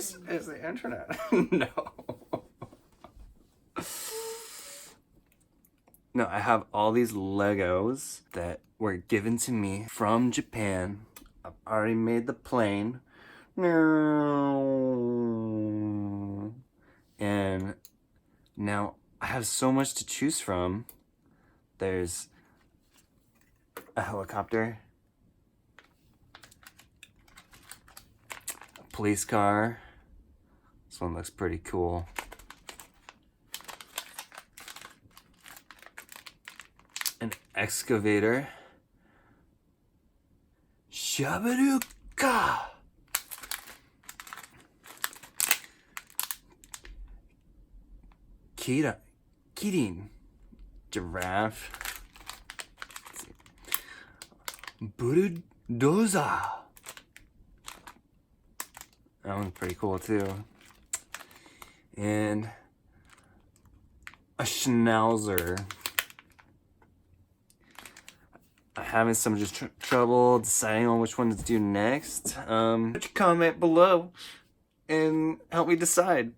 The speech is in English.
This is the internet. No. No, I have all these Legos that were given to me from Japan. I've already made the plane. And now I have so much to choose from. There's a helicopter, a police car. This one looks pretty cool. An excavator. Shabaruka! Kirin. Giraffe. Bulldozer. That one's pretty cool too. And a Schnauzer. I'm having some just trouble deciding on which one to do next. Comment below and help me decide.